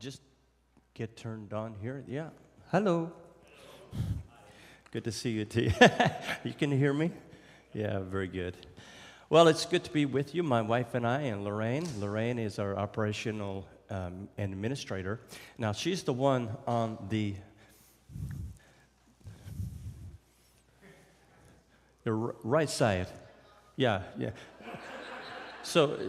just get turned on here. Yeah. Hello. Good to see you, T. You can hear me? Yeah, very good. Well, it's good to be with you, my wife and I, and Lorraine. Lorraine is our operational administrator. Now, she's the one on the right side. Yeah, yeah. So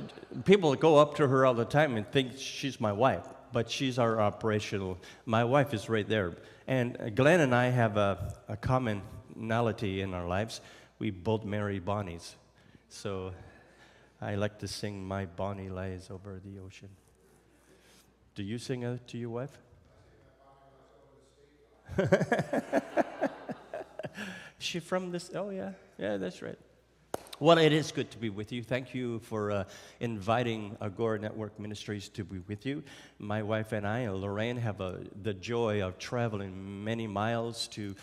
people go up to her all the time and think she's my wife, but she's our operational. My wife is right there. And Glenn and I have a commonality in our lives. We both marry Bonnies. So I like to sing My Bonnie Lies Over the Ocean. Do you sing it to your wife? She from this? Oh, yeah. Yeah, that's right. Well, it is good to be with you. Thank you for inviting AGORA Network Ministries to be with you. My wife and I, Lorraine, have the joy of traveling many miles to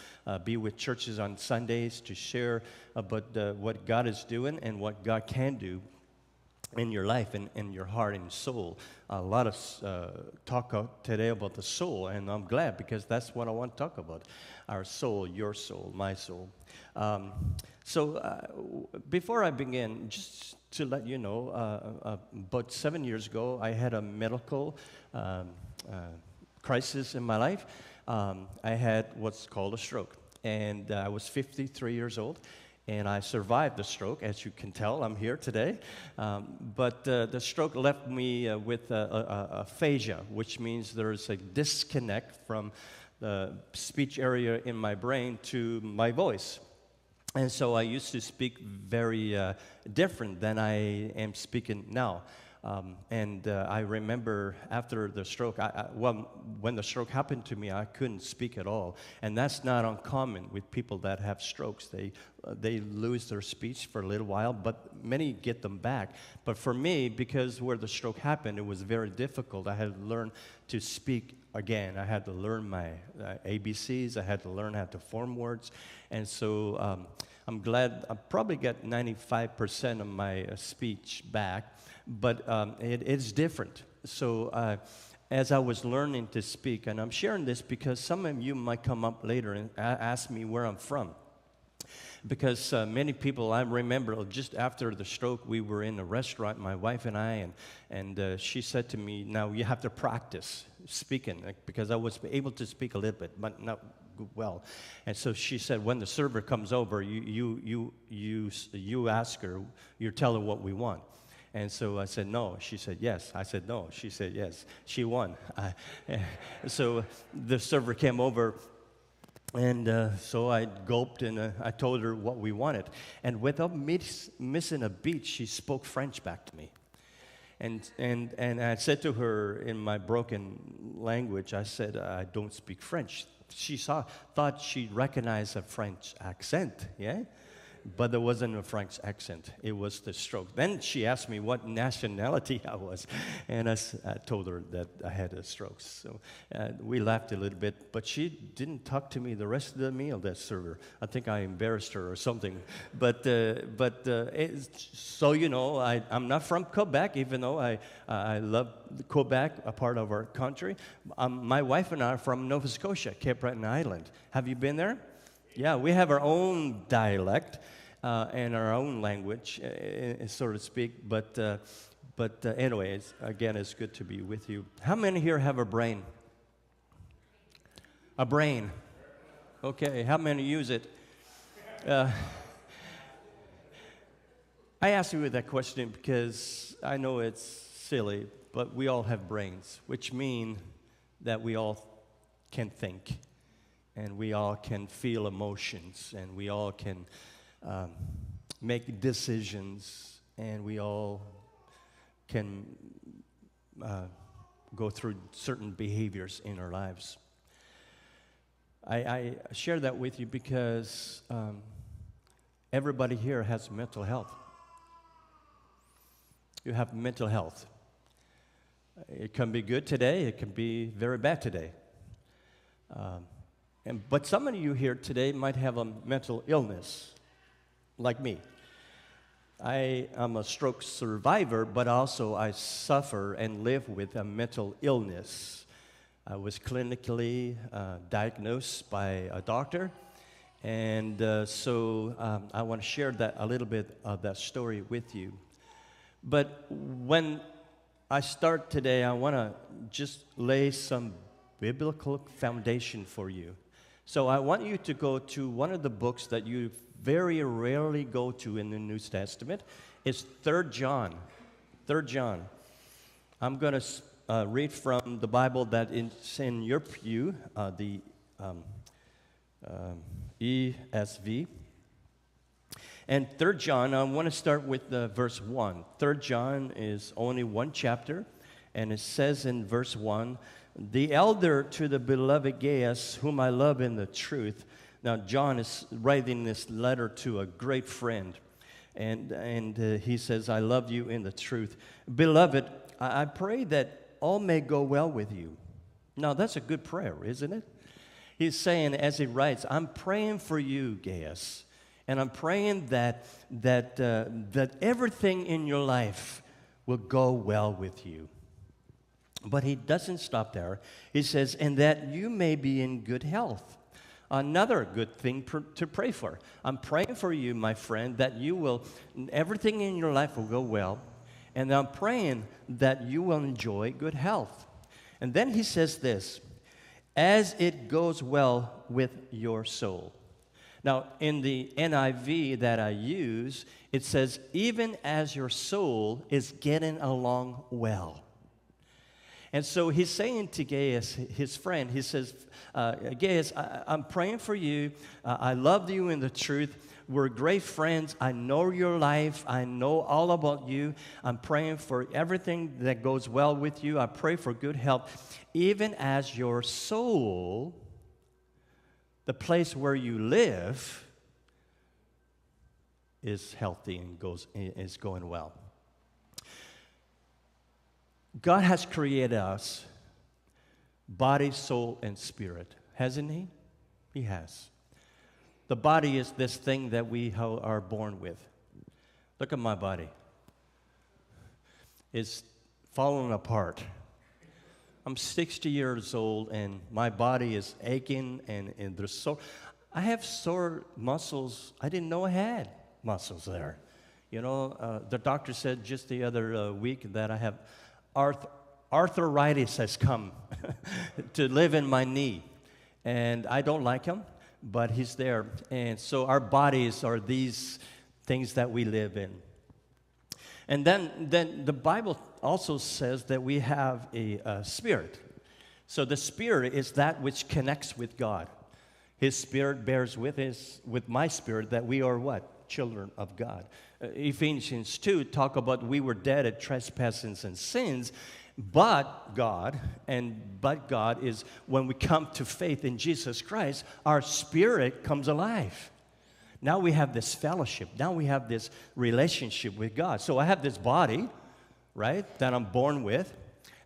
be with churches on Sundays to share about what God is doing and what God can do in your life and in your heart and soul. A lot of talk today about the soul, and I'm glad because that's what I want to talk about. Our soul, your soul, my soul. Before I begin, just to let you know, about 7 years ago, I had a medical crisis in my life. I had what's called a stroke, and I was 53 years old. And I survived the stroke, as you can tell. I'm here today. But the stroke left me with aphasia, which means there's a disconnect from the speech area in my brain to my voice. And so I used to speak very different than I am speaking now. I remember after the stroke, when the stroke happened to me, I couldn't speak at all. And that's not uncommon with people that have strokes. They lose their speech for a little while, but many get them back. But for me, because where the stroke happened, it was very difficult. I had to learn to speak again. I had to learn my ABCs. I had to learn how to form words. And so I'm glad I probably got 95% of my speech back. But it's different. So as I was learning to speak, and I'm sharing this because some of you might come up later and ask me where I'm from. Because many people, I remember just after the stroke, we were in a restaurant, my wife and I, and she said to me, now you have to practice speaking, because I was able to speak a little bit, but not well. And so she said, when the server comes over, you ask her, you tell her what we want. And so I said, no. She said, yes. I said, no. She said, yes. She won. So the server came over, and so I gulped, and I told her what we wanted. And without missing a beat, she spoke French back to me. And I said to her in my broken language, I said, I don't speak French. She thought she recognized a French accent, yeah? But there wasn't a French accent. It was the stroke. Then she asked me what nationality I was, and I told her that I had a stroke. So we laughed a little bit, but she didn't talk to me the rest of the meal, that server. I think I embarrassed her or something. So you know, I'm not from Quebec, even though I love Quebec, a part of our country. My wife and I are from Nova Scotia, Cape Breton Island. Have you been there? Yeah, we have our own dialect and our own language, so to speak. But anyways, again, it's good to be with you. How many here have a brain? A brain. Okay, how many use it? I asked you that question because I know it's silly, but we all have brains, which mean that we all can think. And we all can feel emotions, and we all can make decisions, and we all can go through certain behaviors in our lives. I share that with you because everybody here has mental health. You have mental health. It can be good today. It can be very bad today. But some of you here today might have a mental illness, like me. I am a stroke survivor, but also I suffer and live with a mental illness. I was clinically diagnosed by a doctor. And I want to share that a little bit of that story with you. But when I start today, I want to just lay some biblical foundation for you. So I want you to go to one of the books that you very rarely go to in the New Testament. It's 3 John. 3 John. I'm going to read from the Bible that is in your pew, the ESV. And 3 John, I want to start with verse 1. 3 John is only one chapter, and it says in verse 1, "The elder to the beloved Gaius, whom I love in the truth." Now, John is writing this letter to a great friend, and he says, "I love you in the truth. Beloved, I pray that all may go well with you." Now, that's a good prayer, isn't it? He's saying, as he writes, "I'm praying for you, Gaius, and I'm praying that everything in your life will go well with you." But he doesn't stop there. He says, "and that you may be in good health." Another good thing to pray for. I'm praying for you, my friend, that everything in your life will go well. And I'm praying that you will enjoy good health. And then he says this, "as it goes well with your soul." Now, in the NIV that I use, it says, "even as your soul is getting along well." And so he's saying to Gaius, his friend, he says, "Gaius, I'm praying for you. I love you in the truth. We're great friends. I know your life. I know all about you. I'm praying for everything that goes well with you. I pray for good health, even as your soul, the place where you live, is healthy and is going well." God has created us, body, soul, and spirit, hasn't He? He has. The body is this thing that we are born with. Look at my body. It's falling apart. I'm 60 years old, and my body is aching, and there's I have sore muscles. I didn't know I had muscles there. You know, the doctor said just the other week that I have arthritis has come to live in my knee. And I don't like him, but he's there. And so our bodies are these things that we live in. And then the Bible also says that we have a spirit. So the spirit is that which connects with God. His spirit bears with my spirit that we are what? Children of God. Ephesians 2 talk about we were dead at trespasses and sins, but God is when we come to faith in Jesus Christ, our spirit comes alive. Now we have this fellowship. Now we have this relationship with God. So I have this body, right, that I'm born with,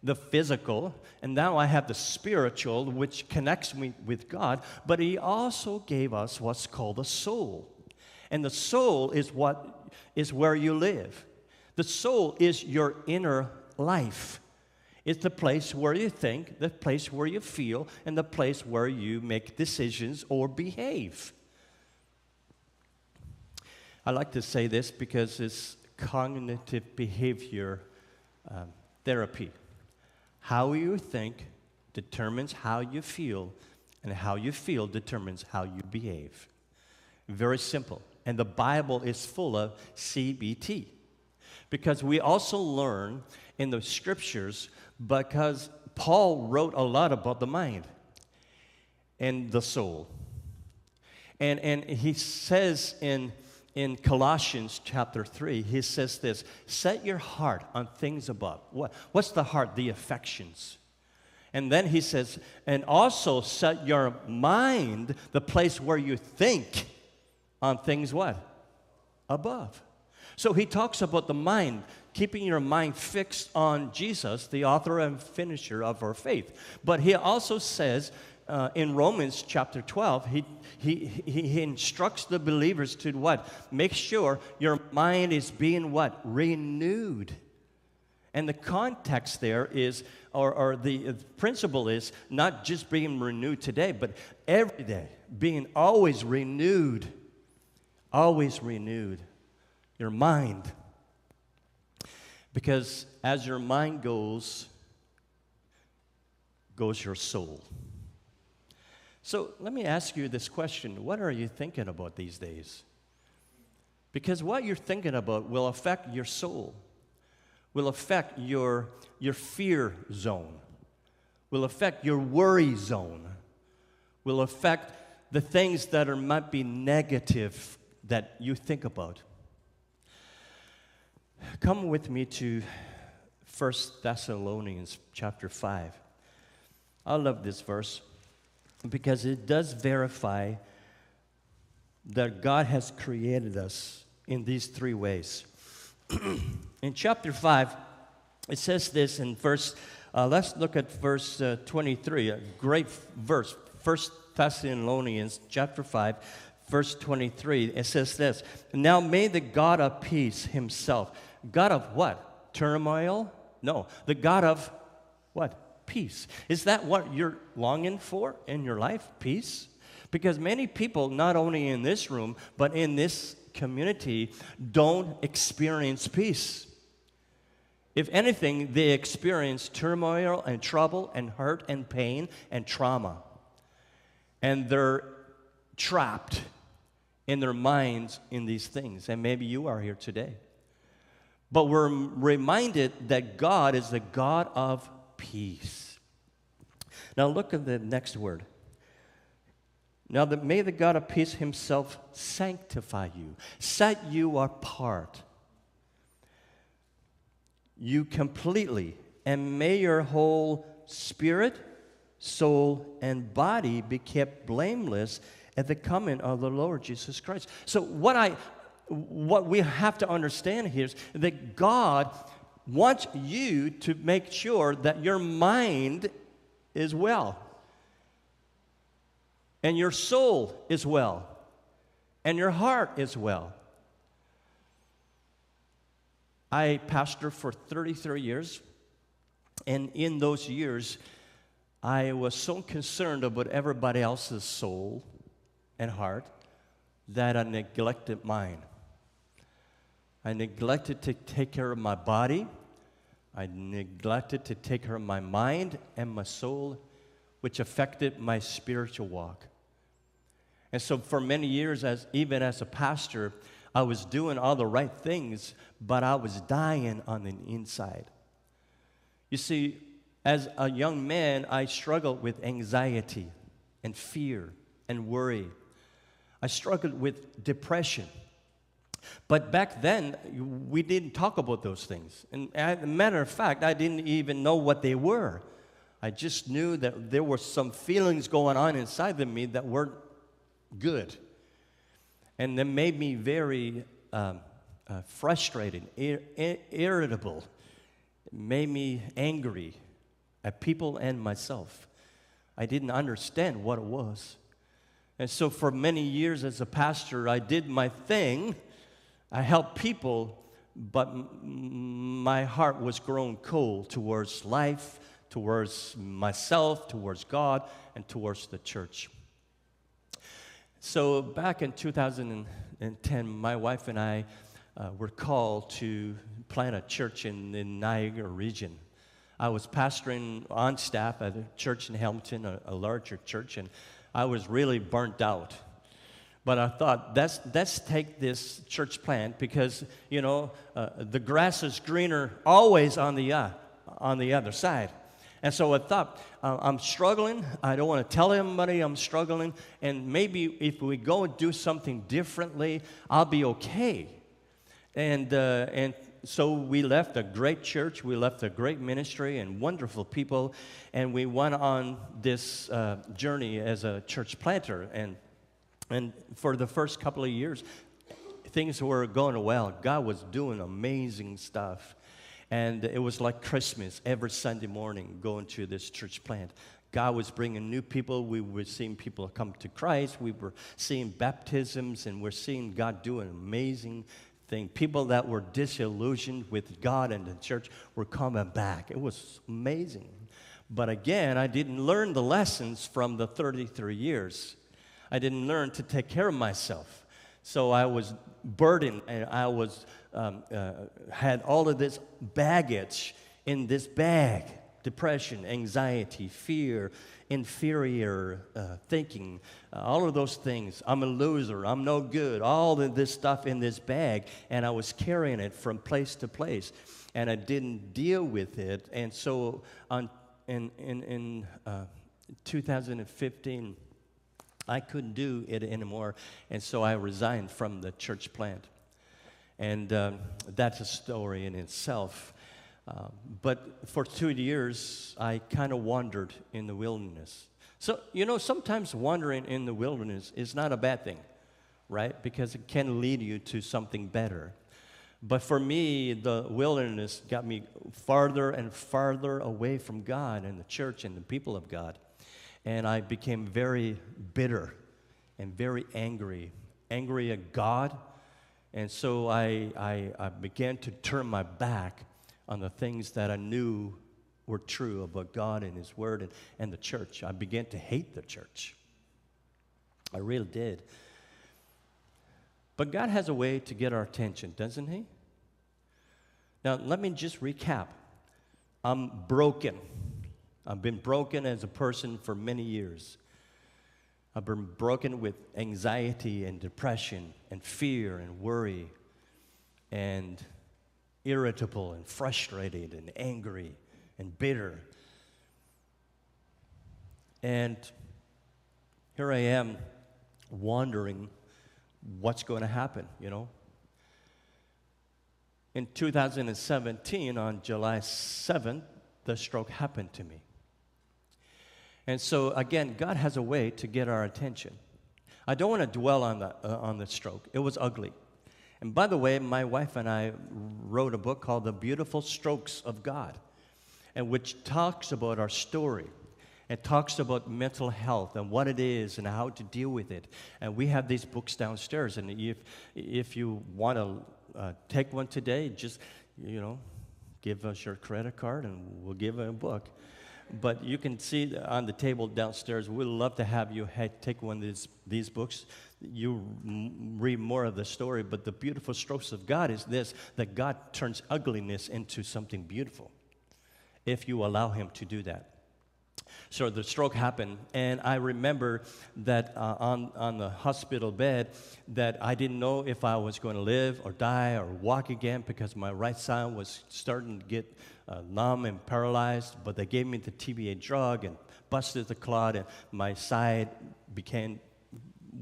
the physical, and now I have the spiritual, which connects me with God, but He also gave us what's called a soul. And the soul is where you live. The soul is your inner life. It's the place where you think, the place where you feel, and the place where you make decisions or behave. I like to say this because it's cognitive behavior therapy. How you think determines how you feel, and how you feel determines how you behave. Very simple. And the Bible is full of CBT. Because we also learn in the scriptures, because Paul wrote a lot about the mind and the soul. And he says in Colossians chapter 3, he says this, set your heart on things above. What's the heart? The affections. And then he says, and also set your mind, the place where you think, on things what? Above. So he talks about the mind, keeping your mind fixed on Jesus, the author and finisher of our faith. But he also says in Romans chapter 12, he instructs the believers to what? Make sure your mind is being what? Renewed. And the context there is, or the principle is, not just being renewed today, but every day, being always renewed. Always renewed. Your mind. Because as your mind goes your soul. So let me ask you this question. What are you thinking about these days? Because what you're thinking about will affect your soul, will affect your fear zone, will affect your worry zone, will affect the things that might be negative that you think about. Come with me to 1 Thessalonians chapter 5. I love this verse because it does verify that God has created us in these three ways. In chapter 5, it says this in verse, let's look at verse 23, a great verse, 1 Thessalonians chapter 5, verse 23. It says this, now may the God of peace himself, God of what? Turmoil? No, the God of what? Peace. Is that what you're longing for in your life? Peace? Because many people, not only in this room, but in this community, don't experience peace. If anything, they experience turmoil and trouble and hurt and pain and trauma. And they're trapped in their minds in these things. And maybe you are here today. But we're reminded that God is the God of peace. Now look at the next word. Now may the God of peace himself sanctify you, set you apart, you completely, and may your whole spirit, soul, and body be kept blameless at the coming of the Lord Jesus Christ. So what we have to understand here is that God wants you to make sure that your mind is well, and your soul is well, and your heart is well. I pastored for 33 years, and in those years, I was so concerned about everybody else's soul and heart that I neglected mine. I neglected to take care of my body. I neglected to take care of my mind and my soul, which affected my spiritual walk. And so for many years, even as a pastor, I was doing all the right things, but I was dying on the inside. You see, as a young man, I struggled with anxiety and fear and worry. I struggled with depression. But back then, we didn't talk about those things. And as a matter of fact, I didn't even know what they were. I just knew that there were some feelings going on inside of me that weren't good. And that made me very frustrated, irritable. It made me angry at people and myself. I didn't understand what it was. And so for many years as a pastor, I did my thing. I helped people, but my heart was grown cold towards life, towards myself, towards God, and towards the church. So back in 2010, my wife and I were called to plant a church in the Niagara region. I was pastoring on staff at a church in Hamilton, a larger church, and I was really burnt out. But I thought, let's take this church plant because, you know, the grass is greener always on the other side. And so I thought, I'm struggling. I don't want to tell anybody I'm struggling. And maybe if we go and do something differently, I'll be okay. And so we left a great church. We left a great ministry and wonderful people. And we went on this journey as a church planter. And for the first couple of years, things were going well. God was doing amazing stuff. And it was like Christmas every Sunday morning going to this church plant. God was bringing new people. We were seeing people come to Christ. We were seeing baptisms, and we're seeing God doing amazing thing. People that were disillusioned with God and the church were coming back. It was amazing. But again, I didn't learn the lessons from the 33 years. I didn't learn to take care of myself. So I was burdened, and I was had all of this baggage in this bag. Depression, anxiety, fear, inferior thinking, all of those things. I'm a loser, I'm no good, all of this stuff in this bag, and I was carrying it from place to place, and I didn't deal with it. And so in 2015, I couldn't do it anymore, and so I resigned from the church plant. And that's a story in itself. But for 2 years, I kind of wandered in the wilderness. So, sometimes wandering in the wilderness is not a bad thing, right? Because it can lead you to something better. But for me, the wilderness got me farther and farther away from God and the church and the people of God. And I became very bitter and very angry at God. And so I began to turn my back on the things that I knew were true about God and His Word and the church. I began to hate the church. I really did. But God has a way to get our attention, doesn't He? Now, let me just recap. I'm broken. I've been broken as a person for many years. I've been broken with anxiety and depression and fear and worry and irritable and frustrated and angry and bitter. And here I am wondering what's going to happen, In 2017, on July 7th, the stroke happened to me. And so, again, God has a way to get our attention. I don't want to dwell on the stroke. It was ugly. And by the way, my wife and I wrote a book called The Beautiful Strokes of God, and which talks about our story. It talks about mental health and what it is and how to deal with it. And we have these books downstairs. And if you want to take one today, just, give us your credit card and we'll give you a book. But you can see on the table downstairs, we'd love to have you take one of these books. You read more of the story, but the beautiful strokes of God is this, that God turns ugliness into something beautiful if you allow Him to do that. So the stroke happened, and I remember that on the hospital bed that I didn't know if I was going to live or die or walk again because my right side was starting to get numb and paralyzed, but they gave me the TBA drug and busted the clot, and my side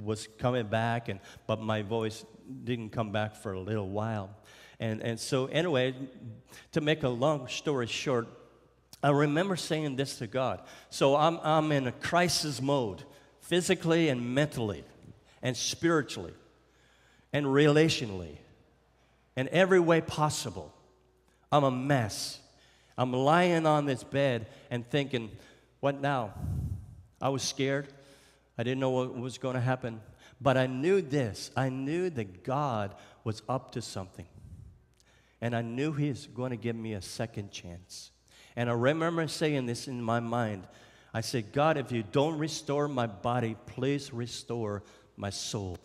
was coming back, but my voice didn't come back for a little while. And so anyway, to make a long story short, I remember saying this to God. So I'm in a crisis mode, physically and mentally and spiritually and relationally, in every way possible. I'm a mess. I'm lying on this bed and thinking, what now? I was scared. I didn't know what was going to happen. But I knew this. I knew that God was up to something. And I knew He was going to give me a second chance. And I remember saying this in my mind. I said, God, if you don't restore my body, please restore my soul.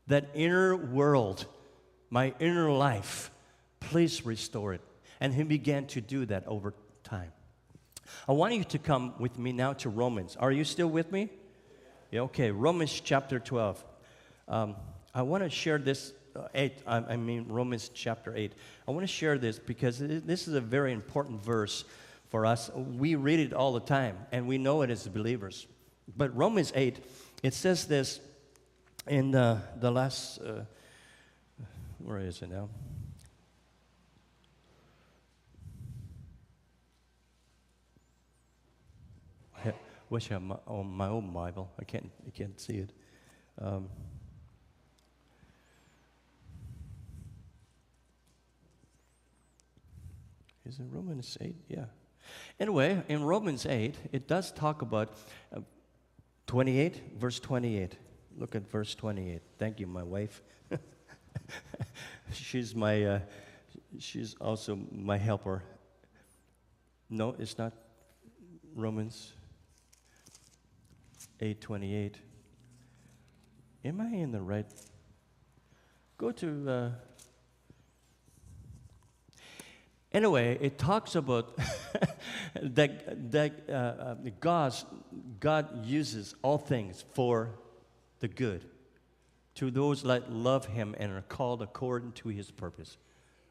That inner world, my inner life, please restore it. And He began to do that over time. I want you to come with me now to Romans. Are you still with me? Yeah, okay, Romans chapter 12. I want to share this. Romans chapter 8. I want to share this because this is a very important verse for us. We read it all the time, and we know it as believers. But Romans 8, it says this in the last, where is it now? I wish I had my own Bible. I can't see it. Is it Romans 8? Yeah. Anyway, in Romans 8, it does talk about 28, verse 28. Look at verse 28. Thank you, my wife. She's she's also my helper. No, it's not Romans 8:28. Am I in the right? Go to. Anyway, it talks about that God uses all things for the good to those that love Him and are called according to His purpose.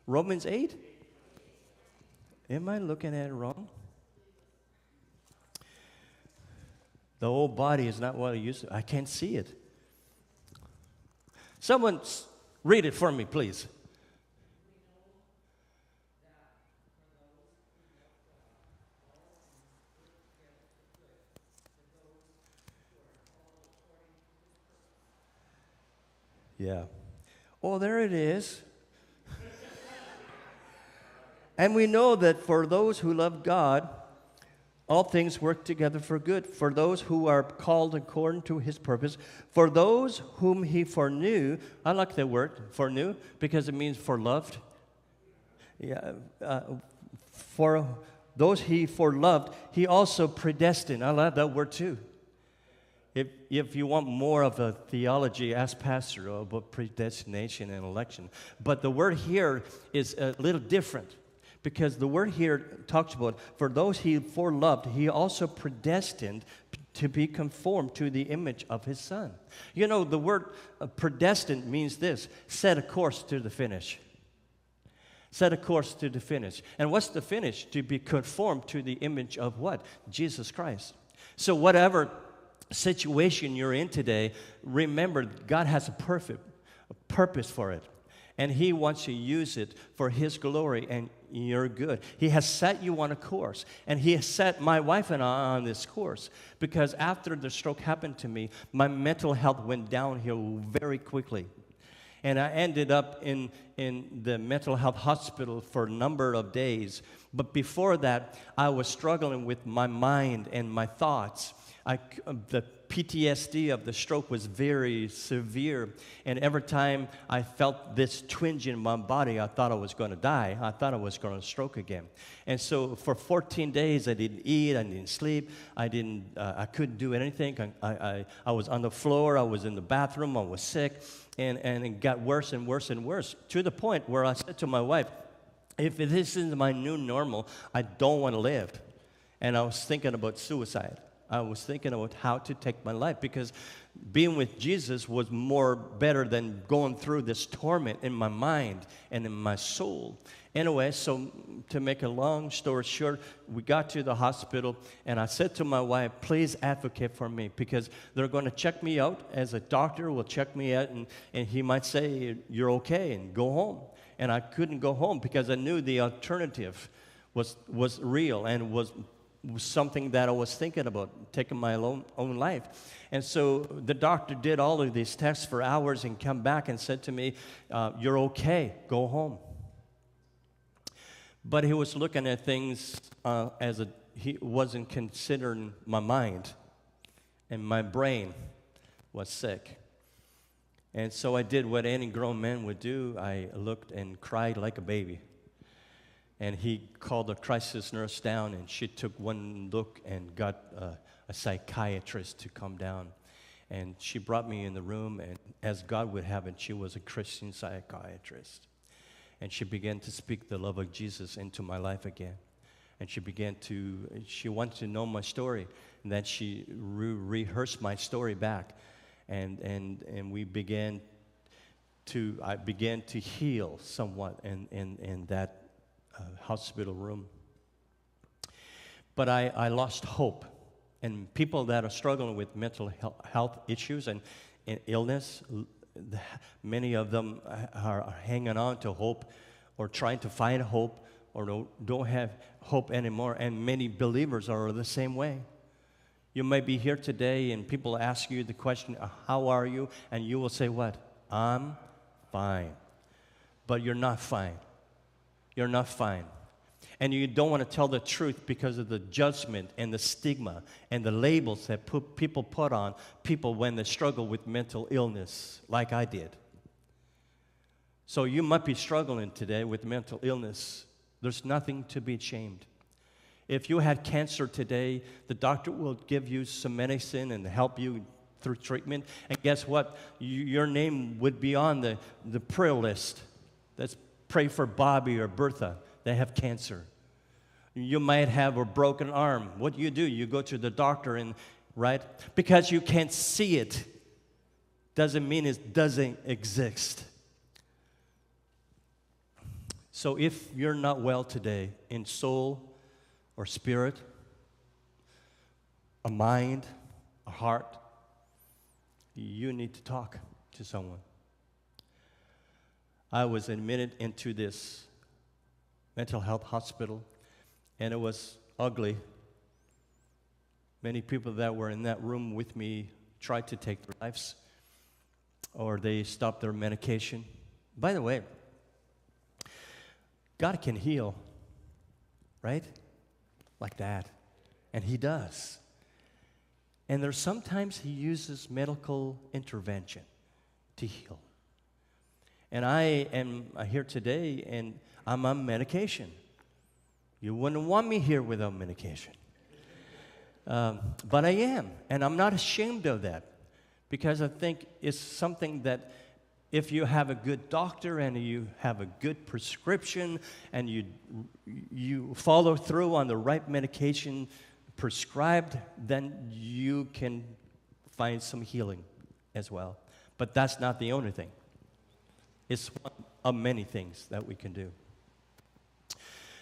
Romans 8? Am I looking at it wrong? The whole body is not what it used to. I can't see it. Someone read it for me, please. Yeah. Oh, there it is. And we know that for those who love God, all things work together for good. For those who are called according to His purpose. For those whom He foreknew. I like that word, foreknew, because it means foreloved. Yeah. For those He foreloved, He also predestined. I love that word too. If you want more of a theology, ask Pastor about predestination and election. But the word here is a little different, because the word here talks about, for those He foreloved, He also predestined to be conformed to the image of His Son. You know, the word predestined means this: set a course to the finish. Set a course to the finish. And what's the finish? To be conformed to the image of what? Jesus Christ. So whatever situation you're in today, remember God has a perfect purpose for it. And He wants to use it for His glory and your good. He has set you on a course. And He has set my wife and I on this course. Because after the stroke happened to me, my mental health went downhill very quickly. And I ended up in the mental health hospital for a number of days. But before that, I was struggling with my mind and my thoughts. The PTSD of the stroke was very severe, and every time I felt this twinge in my body, I thought I was going to die. I thought I was going to stroke again. And so for 14 days, I didn't eat, I didn't sleep, I couldn't do anything. I was on the floor, I was in the bathroom, I was sick, and it got worse and worse and worse, to the point where I said to my wife, if this is my new normal, I don't want to live. And I was thinking about suicide. I was thinking about how to take my life, because being with Jesus was better than going through this torment in my mind and in my soul. Anyway, so to make a long story short, we got to the hospital, and I said to my wife, please advocate for me, because they're going to check me out, as a doctor will check me out, and he might say, you're okay, and go home. And I couldn't go home because I knew the alternative was real and was something that I was thinking about, taking my own life. And so the doctor did all of these tests for hours and come back and said to me, you're okay, go home. But he was looking at things he wasn't considering my mind, and my brain was sick. And so I did what any grown man would do. I looked and cried like a baby. And he called a crisis nurse down, and she took one look and got a psychiatrist to come down. And she brought me in the room, and as God would have it, she was a Christian psychiatrist. And she began to speak the love of Jesus into my life again. And she wanted to know my story. And then she rehearsed my story back. And I began to heal somewhat in that hospital room. But I lost hope. And people that are struggling with mental health issues and illness, many of them are hanging on to hope, or trying to find hope, or don't have hope anymore. And many believers are the same way. You might be here today and people ask you the question, how are you? And you will say what? I'm fine. But you're not fine. You're not fine. And you don't want to tell the truth because of the judgment and the stigma and the labels that people put on people when they struggle with mental illness, like I did. So you might be struggling today with mental illness. There's nothing to be ashamed. If you had cancer today, the doctor will give you some medicine and help you through treatment. And guess what? Your name would be on the prayer list. Let's pray for Bobby or Bertha. They have cancer. You might have a broken arm. What do? You go to the doctor, and right? Because you can't see it doesn't mean it doesn't exist. So if you're not well today in soul or spirit, a mind, a heart, you need to talk to someone. I was admitted into this mental health hospital, and it was ugly. Many people that were in that room with me tried to take their lives, or they stopped their medication. By the way, God can heal, right? Like that. And He does. And there's sometimes He uses medical intervention to heal. And I am here today, and I'm on medication. You wouldn't want me here without medication. But I am, and I'm not ashamed of that, because I think it's something that if you have a good doctor and you have a good prescription and you follow through on the right medication prescribed, then you can find some healing as well. But that's not the only thing. It's one of many things that we can do.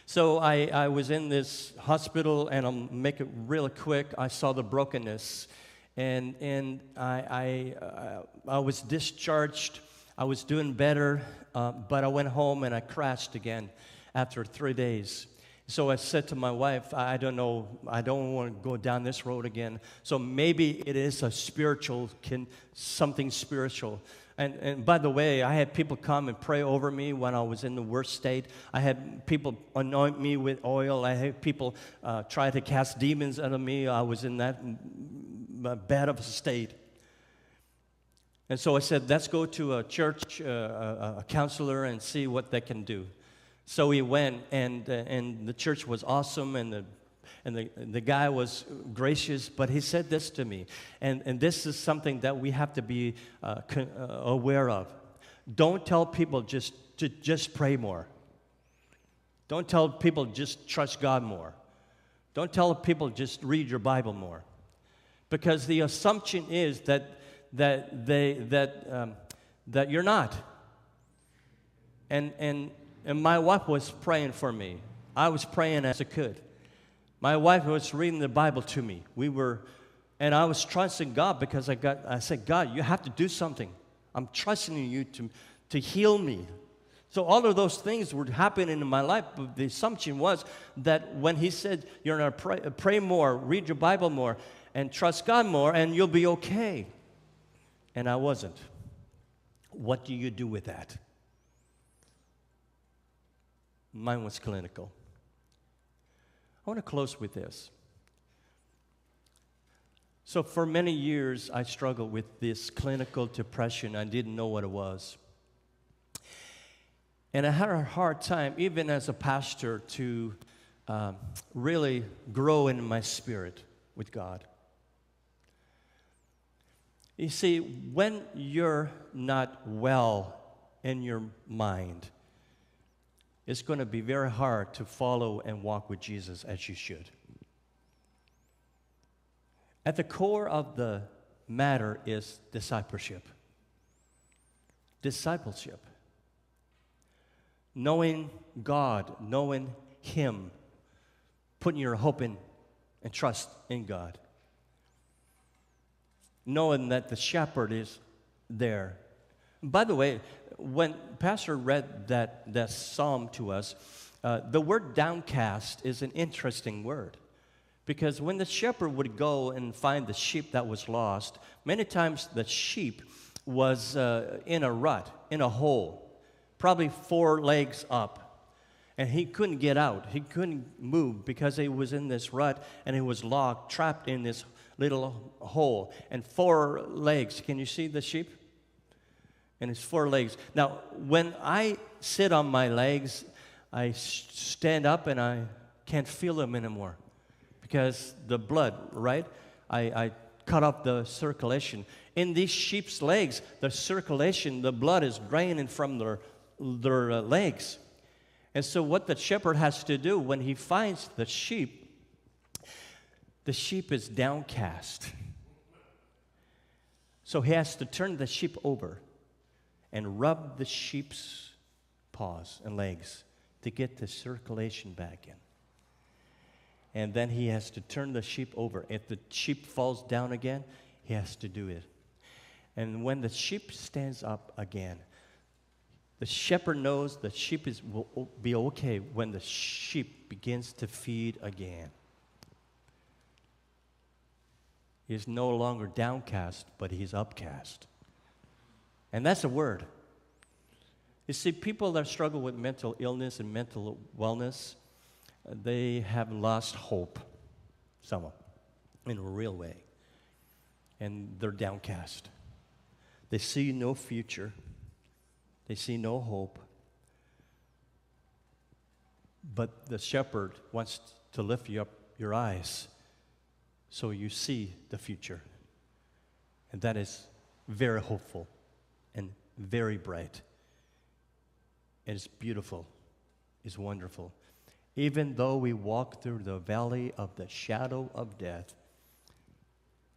So I was in this hospital, and I'll make it really quick. I saw the brokenness, and I was discharged. I was doing better, but I went home and I crashed again after 3 days. So I said to my wife, I don't know, I don't want to go down this road again. So maybe it is a spiritual, something spiritual. And by the way, I had people come and pray over me when I was in the worst state. I had people anoint me with oil. I had people try to cast demons out of me. I was in that bad of a state. And so I said, let's go to a church, a counselor, and see what they can do. So we went, and the church was awesome, and the guy was gracious, but he said this to me, and this is something that we have to be aware of. Don't tell people just pray more. Don't tell people just trust God more. Don't tell people just read your Bible more, because the assumption is that you're not. And my wife was praying for me. I was praying as I could. My wife was reading the Bible to me. And I was trusting God, because I said, God, you have to do something. I'm trusting you to heal me. So all of those things were happening in my life, but the assumption was that when He said, you're going to pray more, read your Bible more, and trust God more, and you'll be okay. And I wasn't. What do you do with that? Mine was clinical. I want to close with this. So for many years, I struggled with this clinical depression. I didn't know what it was. And I had a hard time, even as a pastor, to really grow in my spirit with God. You see, when you're not well in your mind, it's going to be very hard to follow and walk with Jesus as you should. At the core of the matter is discipleship. Discipleship. Knowing God, knowing Him, putting your hope in and trust in God. Knowing that the shepherd is there. By the way, when Pastor read that psalm to us, the word downcast is an interesting word. Because when the shepherd would go and find the sheep that was lost, many times the sheep was in a rut, in a hole, probably 4 legs up. And he couldn't get out. He couldn't move because he was in this rut, and he was locked, trapped in this little hole. And 4 legs. Can you see the sheep? and his 4 legs. Now, when I sit on my legs, I stand up and I can't feel them anymore because the blood, right? I cut off the circulation. In these sheep's legs, the circulation, the blood is draining from their legs. And so what the shepherd has to do when he finds the sheep is downcast. So he has to turn the sheep over and rub the sheep's paws and legs to get the circulation back in. And then he has to turn the sheep over. If the sheep falls down again, he has to do it. And when the sheep stands up again, the shepherd knows the sheep will be okay when the sheep begins to feed again. He's no longer downcast, but he's upcast. And that's a word. You see, people that struggle with mental illness and mental wellness, they have lost hope, some of them, in a real way. And they're downcast. They see no future. They see no hope. But the shepherd wants to lift you up your eyes so you see the future. And that is very hopeful and very bright. And it's beautiful. It's wonderful. Even though we walk through the valley of the shadow of death,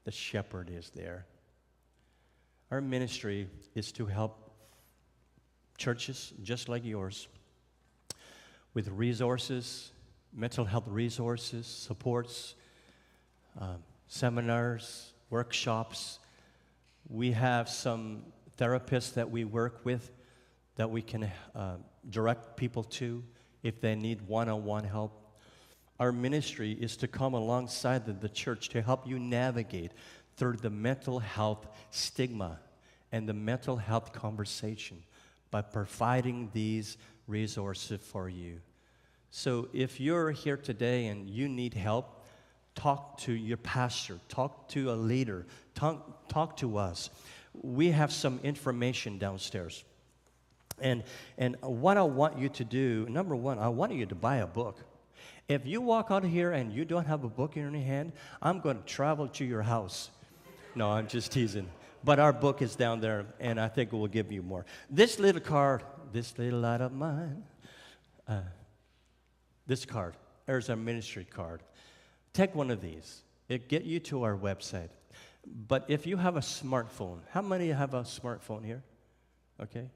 the shepherd is there. Our ministry is to help churches just like yours with resources, mental health resources, supports, seminars, workshops. We have some therapists that we work with that we can direct people to if they need one-on-one help. Our ministry is to come alongside the church to help you navigate through the mental health stigma and the mental health conversation by providing these resources for you. So if you're here today and you need help, talk to your pastor, talk to a leader, talk to us. We have some information downstairs. And what I want you to do, number one, I want you to buy a book. If you walk out here and you don't have a book in your hand, I'm going to travel to your house. No, I'm just teasing. But our book is down there, and I think we'll give you more. This little card, this little light of mine, this card, there's our ministry card. Take one of these. It'll get you to our website. But if you have a smartphone, how many have a smartphone here? Okay.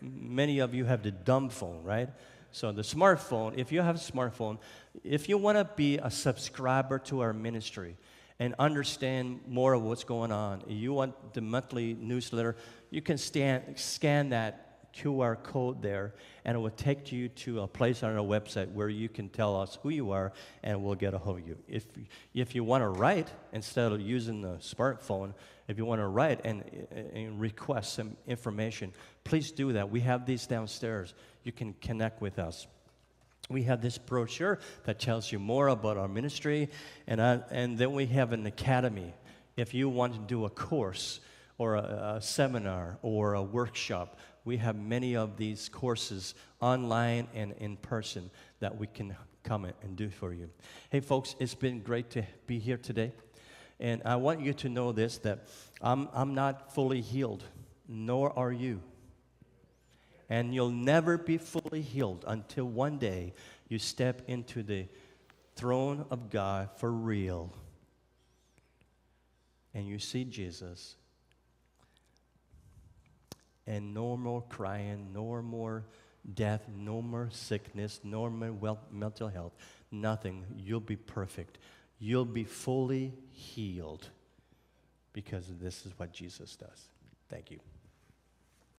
Many of you have the dumb phone, right? So the smartphone, if you have a smartphone, if you want to be a subscriber to our ministry and understand more of what's going on, you want the monthly newsletter, you can scan that QR code there, and it will take you to a place on our website where you can tell us who you are, and we'll get a hold of you. If you want to write, instead of using the smartphone, if you want to write and request some information, please do that. We have these downstairs. You can connect with us. We have this brochure that tells you more about our ministry, and then we have an academy. If you want to do a course or a seminar or a workshop, we have many of these courses online and in person that we can come and do for you. Hey, folks, it's been great to be here today. And I want you to know this, that I'm not fully healed, nor are you. And you'll never be fully healed until one day you step into the throne of God for real. And you see Jesus. And no more crying, no more death, no more sickness, no more mental health, nothing. You'll be perfect. You'll be fully healed because this is what Jesus does. Thank you.